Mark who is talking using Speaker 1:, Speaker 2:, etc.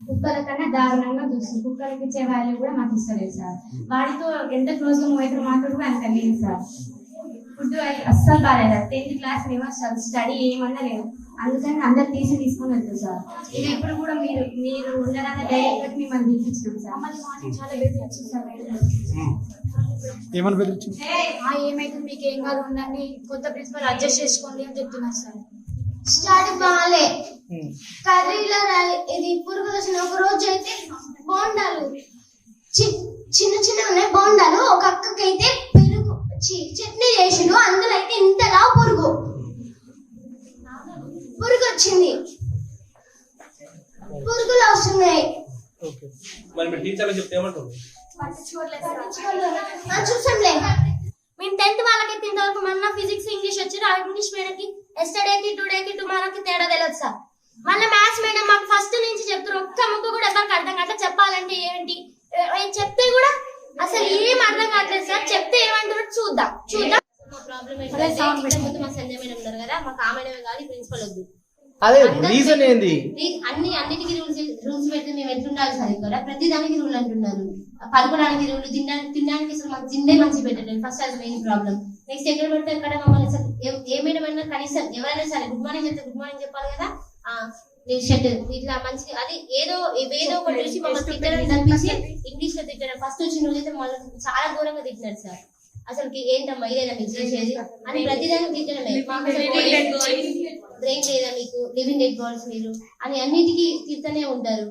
Speaker 1: కుక్కల కన్నా దారుణంగా చూస్తుంది. కుక్కలకి ఇచ్చే వాల్యూ కూడా మాకు ఇస్తలేదు సార్. వాడితో ఎంత క్లోజ్ గా మూవ్ అయితే మాకు కూడా అంత లేదు సార్. ఫుడ్ అస్సలు బాగాలేదు. 10th క్లాస్ అసలు స్టడీ ఏమన్నా లేదు. అందుకని అందరు తీసుకొని వెళ్తారు సార్. ఇక ఇప్పుడు కూడా మీరు ఉండడానికి డైరెక్ట్ మిమ్మల్ని పిలిపించినాం సార్. మళ్ళీ చాలా బెదిరించింది సార్. ఏమైతే మీకు ఏం కాదు ఉందండి, కొత్త ప్రిన్సిపల్ అడ్జస్ట్ చేసుకోండి అని చెప్తున్నారు సార్.
Speaker 2: స్టార్టింగ్ బాగాలే కర్రీలో ఇది పురుగు వచ్చిన ఒక రోజు అయితే బోండాలు చిన్న చిన్న ఉన్నాయి బోండాలు. ఒక అక్కకైతే పెరుగు చట్నీ చేసిండు, అందులో అయితే ఇంతలా పురుగు వచ్చింది. పురుగులు వస్తున్నాయి. చూసాంలే మేము 10th వాళ్ళకి ఇంతవరకు మొన్న ఫిజిక్స్ ఇంగ్లీష్ వచ్చారు. ఆ ఇంగ్లీష్ మేడంకి ఎస్టర్డేకి టుడేకి టుమారోకి తేడా తెలియదు సార్. మళ్ళీ మ్యాథ్స్ మేడం మాకు ఫస్ట్ నుంచి చెప్తారు. ఒక్క ముక్క కూడా ఎవరికి అర్థం కావట్లేదు. చెప్పాలంటే ఏంటి చెప్తే కూడా అసలు ఏం అర్థం కావట్లేదు సార్. చెప్తే ఏమంటారు చూద్దాం.
Speaker 3: మా ప్రాబ్లం ఏంటంటే మా సంజయ్ మేడం ఉన్నారు కదా, మాకు ఆ మేడమే కాదు ప్రిన్సిపల్ వద్దు.
Speaker 4: అదే రీజన్ ఏంది?
Speaker 3: అన్నిటికీ రూల్స్ పెడితే మేము ఎట్లుండాలి సార్? ఇక్కడ ప్రతి దానికి రూల్ అంటున్నారు. పడుకోవడానికి రూల్, తినడానికి అసలు మాకు జిందే మంచి పెట్టలేదు. ఫస్ట్ అది మెయిన్ ప్రాబ్లం. నెక్స్ట్ ఎక్కడ పెడితే అక్కడ మమ్మల్ని అసలు ఏ మేడం అయినా కనీసం ఎవరైనా సరే గుడ్ మార్నింగ్ చెప్తే గుడ్ మార్నింగ్ చెప్పాలి కదా. షర్ట్ ఇట్లా మంచి అది ఏదో ఒకటి చూసి మమ్మల్ని తిట్టడం తప్పించి ఇంగ్లీష్ లో తిట్టడం. ఫస్ట్ వచ్చిన రోజైతే మమ్మల్ని చాలా ఘోరంగా తిట్టినారు సార్. అసలు ఏంటమ్మా ఇదేనా మీకు చేసేది అని ప్రతిదానికి తిట్టడమే. బ్రెయిన్ లేదా మీకు, లివింగ్ డెడ్ బాడీస్ మీరు అని అన్నిటికీ తిడుతూనే ఉంటారు.